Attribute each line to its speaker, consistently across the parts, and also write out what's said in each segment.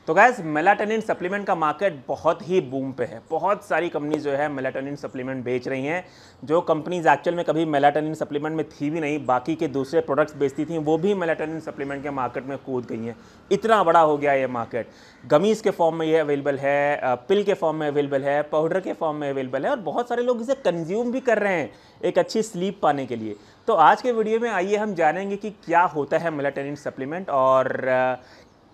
Speaker 1: तो guys melatonin supplement का market बहुत ही बूम पे है। बहुत सारी कंपनीज जो है मेलाटोनिन सप्लीमेंट बेच रही हैं। जो कंपनीज एक्चुअल में कभी मेलाटोनिन सप्लीमेंट में थी भी नहीं, बाकी के दूसरे प्रोडक्ट्स बेचती थी, वो भी मेलाटोनिन सप्लीमेंट के मार्केट में कूद गई हैं। इतना बड़ा हो गया ये मार्केट। गमीज के फॉर्म में ये अवेलेबल है, पिल के फॉर्म में अवेलेबल है, पाउडर के फॉर्म में अवेलेबल है और बहुत सारे लोग इसे कंज्यूम भी कर रहे हैं एक अच्छी स्लीप पाने के लिए। तो आज के वीडियो में आइए हम जानेंगे कि क्या होता है मेलाटोनिन सप्लीमेंट और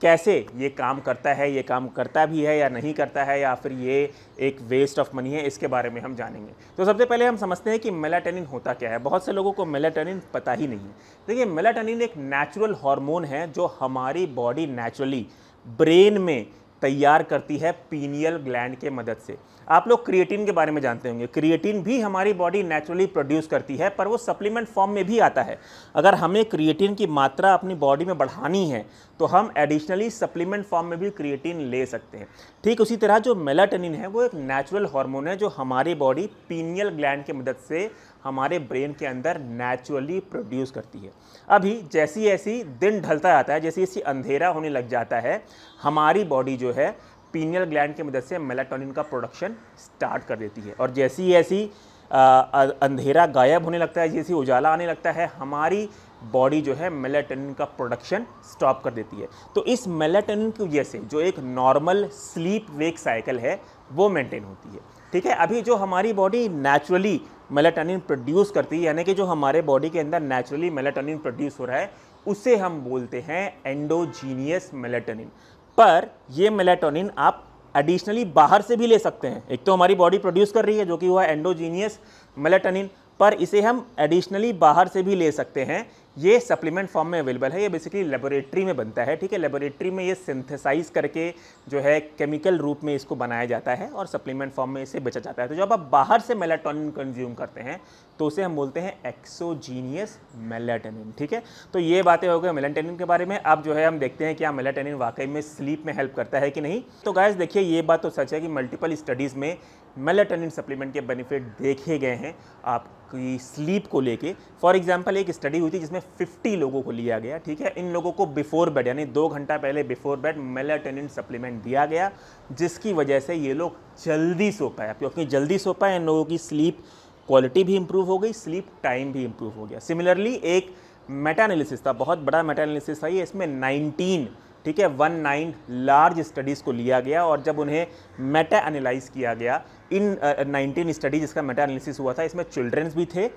Speaker 1: कैसे ये काम करता है, ये काम करता भी है या नहीं करता है, या फिर ये एक वेस्ट ऑफ मनी है, इसके बारे में हम जानेंगे। तो सबसे पहले हम समझते हैं कि मेलाटोनिन होता क्या है। बहुत से लोगों को मेलाटोनिन पता ही नहीं है। देखिए, मेलाटोनिन एक नेचुरल हार्मोन है जो हमारी बॉडी नेचुरली ब्रेन में तैयार करती है पीनियल ग्लैंड के मदद से। आप लोग क्रिएटिन के बारे में जानते होंगे। क्रिएटिन भी हमारी बॉडी नेचुरली प्रोड्यूस करती है, पर वो सप्लीमेंट फॉर्म में भी आता है। अगर हमें क्रिएटिन की मात्रा अपनी बॉडी में बढ़ानी है तो हम एडिशनली सप्लीमेंट फॉर्म में भी क्रिएटिन ले सकते हैं। ठीक उसी तरह जो मेलाटोनिन है वो एक नेचुरल हार्मोन है जो हमारी बॉडी पीनियल ग्लैंड की मदद से हमारे ब्रेन के अंदर नेचुरली प्रोड्यूस करती है। अभी जैसी जैसी दिन ढलता जाता है, जैसे जैसे अंधेरा होने लग जाता है, हमारी बॉडी जो है पीनियल ग्लैंड की मदद से मेलाटोनिन का प्रोडक्शन स्टार्ट कर देती है। और जैसी जैसी अंधेरा गायब होने लगता है, जैसे उजाला आने लगता है, हमारी बॉडी जो है मेलाटोनिन का प्रोडक्शन स्टॉप कर देती है। तो इस मेलाटोनिन की वजह से जो एक नॉर्मल स्लीप वेक साइकिल है वो मेंटेन होती है। ठीक है, अभी जो हमारी बॉडी नेचुरली मेलाटोनिन प्रोड्यूस करती है, यानी कि जो हमारे बॉडी के अंदर नेचुरली मेलाटोनिन प्रोड्यूस हो रहा है, उसे हम बोलते हैं एंडोजीनियस मेलाटोनिन। पर ये मेलाटोनिन आप एडिशनली बाहर से भी ले सकते हैं। एक तो हमारी बॉडी प्रोड्यूस कर रही है जो कि हुआ एंडोजीनियस मेलाटोनिन, पर इसे हम एडिशनली बाहर से भी ले सकते हैं। ये सप्लीमेंट फॉर्म में अवेलेबल है। ये बेसिकली लेबोरेटरी में बनता है। ठीक है, लेबोरेटरी में ये सिंथेसाइज करके जो है केमिकल रूप में इसको बनाया जाता है और सप्लीमेंट फॉर्म में इसे बेचा जाता है। तो जब आप बाहर से मेलाटोनिन कंज्यूम करते हैं तो उसे हम बोलते हैं एक्सोजीनियस मेलाटोनिन। ठीक है, तो ये बातें हो गई मेलाटोनिन के बारे में। अब जो है हम देखते हैं क्या मेलाटोनिन वाकई में स्लीप में हेल्प करता है कि नहीं। तो गाइस देखिए, ये बात तो सच है कि मल्टीपल स्टडीज़ में मेलाटोनिन सप्लीमेंट के बेनिफिट देखे गए हैं आपकी स्लीप को लेके। फॉर एग्जांपल एक स्टडी हुई थी जिसमें 50 लोगों को लिया गया। ठीक है, इन लोगों को बिफोर बेड यानी 2 घंटा पहले बिफोर बेड मेलाटोनिन सप्लीमेंट दिया गया, जिसकी वजह से ये लोग जल्दी सो पाए। क्योंकि जल्दी सो पाए, इन लोगों की स्लीप क्वालिटी भी इंप्रूव हो गई, स्लीप टाइम भी इंप्रूव हो गया। सिमिलरली एक मेटा एनालिसिस था, बहुत बड़ा मेटा एनालिसिस था ये। इसमें 19 ठीक है 19 लार्ज स्टडीज़ को लिया गया और जब उन्हें मेटा एनालाइज किया गया, इन 19 स्टडीज जिसका मेटा एनालिसिस हुआ था, इसमें चिल्ड्रंस भी थे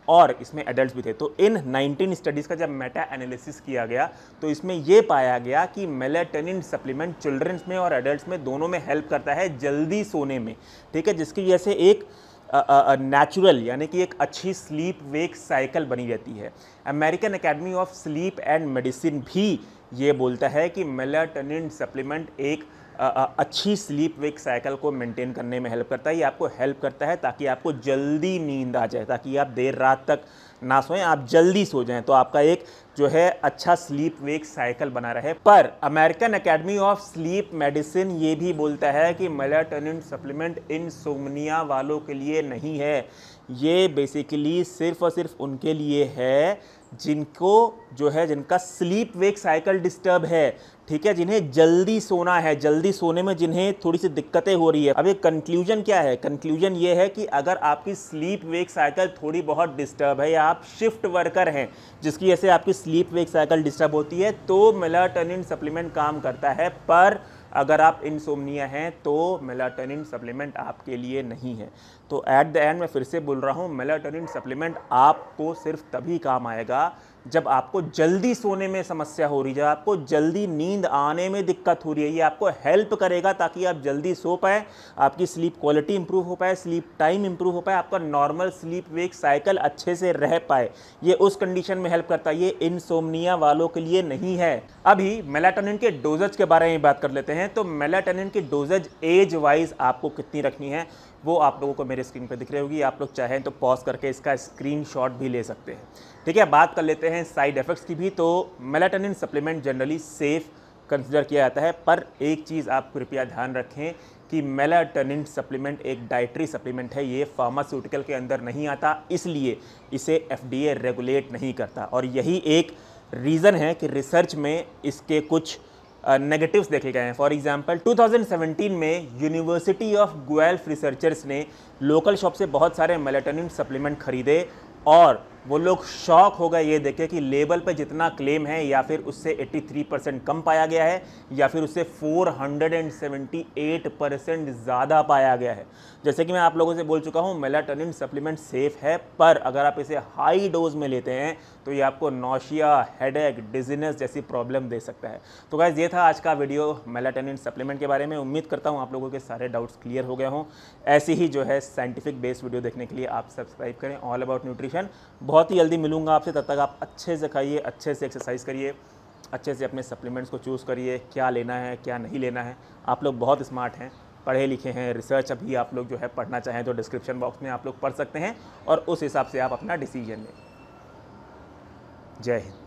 Speaker 1: और इसमें एडल्ट्स भी थे। तो इन 19 स्टडीज़ का जब मेटा एनालिसिस किया गया तो इसमें ये पाया गया कि मेलाटोनिन सप्लीमेंट चिल्ड्रंस में और एडल्ट्स में दोनों में हेल्प करता है जल्दी सोने में। ठीक है, जिसकी वजह से एक नेचुरल यानी कि एक अच्छी स्लीप वेक साइकिल बनी रहती है। American academy of sleep and medicine भी ये बोलता है कि मेलाटोनिन सप्लीमेंट एक अच्छी स्लीप वेक साइकिल को मेंटेन करने में हेल्प करता है। ये आपको हेल्प करता है ताकि आपको जल्दी नींद आ जाए, ताकि आप देर रात तक ना सोएं, आप जल्दी सो जाएं, तो आपका एक जो है अच्छा स्लीप वेक साइकिल बना रहे। पर American academy of sleep medicine ये भी बोलता है कि मेलाटोनिन सप्लीमेंट इंसोम्निया वालों के लिए नहीं है। ये बेसिकली सिर्फ और सिर्फ उनके लिए है जिनको जो है जिनका स्लीप वेक साइकिल डिस्टर्ब है। ठीक है, जिन्हें जल्दी सोना है, जल्दी सोने में जिन्हें थोड़ी सी दिक्कतें हो रही है। अब एक कंक्लूजन क्या है? कंक्लूजन ये है कि अगर आपकी स्लीप वेक साइकिल थोड़ी बहुत डिस्टर्ब है या आप शिफ्ट वर्कर हैं जिसकी वजह से आपकी स्लीप वेक साइकिल डिस्टर्ब होती है, तो मेलाटोनिन सप्लीमेंट काम करता है। पर अगर आप इंसोम्निया हैं तो मेलाटोनिन सप्लीमेंट आपके लिए नहीं है। तो एट द एंड मैं फिर से बोल रहा हूँ, मेलाटोनिन सप्लीमेंट आपको सिर्फ तभी काम आएगा जब आपको जल्दी सोने में समस्या हो रही है, जब आपको जल्दी नींद आने में दिक्कत हो रही है। ये आपको हेल्प करेगा ताकि आप जल्दी सो पाए, आपकी स्लीप क्वालिटी इंप्रूव हो पाए, स्लीप टाइम इंप्रूव हो पाए, आपका नॉर्मल स्लीप वेक साइकिल अच्छे से रह पाए। ये उस कंडीशन में हेल्प करता है, ये इंसोम्निया वालों के लिए नहीं है। अभी मेलाटोनिन के डोजेज के बारे में बात कर लेते हैं। तो मेलाटोनिन की डोजेज एज वाइज आपको कितनी रखनी है वो आप लोगों को मेरे स्क्रीन पर दिख रही होगी। आप लोग चाहें तो पॉज करके इसका स्क्रीनशॉट भी ले सकते हैं। ठीक है, बात कर लेते हैं साइड इफेक्ट्स की भी। तो melatonin supplement generally safe consider किया जाता है, पर एक चीज़ आप कृपया ध्यान रखें कि मेलाटोनिन सप्लीमेंट एक डाइटरी सप्लीमेंट है, ये फार्मास्यूटिकल के अंदर नहीं आता, इसलिए इसे FDA रेगुलेट नहीं करता। और यही एक रीज़न है कि रिसर्च में इसके कुछ नेगेटिव्स देखे गए हैं। फॉर एग्जांपल 2017 में यूनिवर्सिटी ऑफ गुएल्फ रिसर्चर्स ने लोकल शॉप से बहुत सारे मेलाटोनिन सप्लीमेंट खरीदे और वो लोग शॉक हो गए ये देखे कि लेबल पे जितना क्लेम है या फिर उससे 83% कम पाया गया है या फिर उससे 478% ज़्यादा पाया गया है। जैसे कि मैं आप लोगों से बोल चुका हूँ, मेलाटोनिन सप्लीमेंट सेफ़ है, पर अगर आप इसे हाई डोज में लेते हैं तो ये आपको नौशिया, हेडेक, डिजीनेस जैसी प्रॉब्लम दे सकता है। तो गाइस ये था आज का वीडियो मेलाटोनिन सप्लीमेंट के बारे में। उम्मीद करता हूँ आप लोगों के सारे डाउट्स क्लियर हो गए हों। ऐसी ही जो है साइंटिफिक बेस्ड वीडियो देखने के लिए आप सब्सक्राइब करें ऑल अबाउट न्यूट्रिशन। बहुत ही जल्दी मिलूंगा आपसे, तब तक आप अच्छे से खाइए, अच्छे से एक्सरसाइज करिए, अच्छे से अपने सप्लीमेंट्स को चूज़ करिए, क्या लेना है क्या नहीं लेना है। आप लोग बहुत स्मार्ट हैं, पढ़े लिखे हैं, रिसर्च अभी आप लोग जो है पढ़ना चाहें तो डिस्क्रिप्शन बॉक्स में आप लोग पढ़ सकते हैं और उस हिसाब से आप अपना डिसीजन लें। जय हिंद।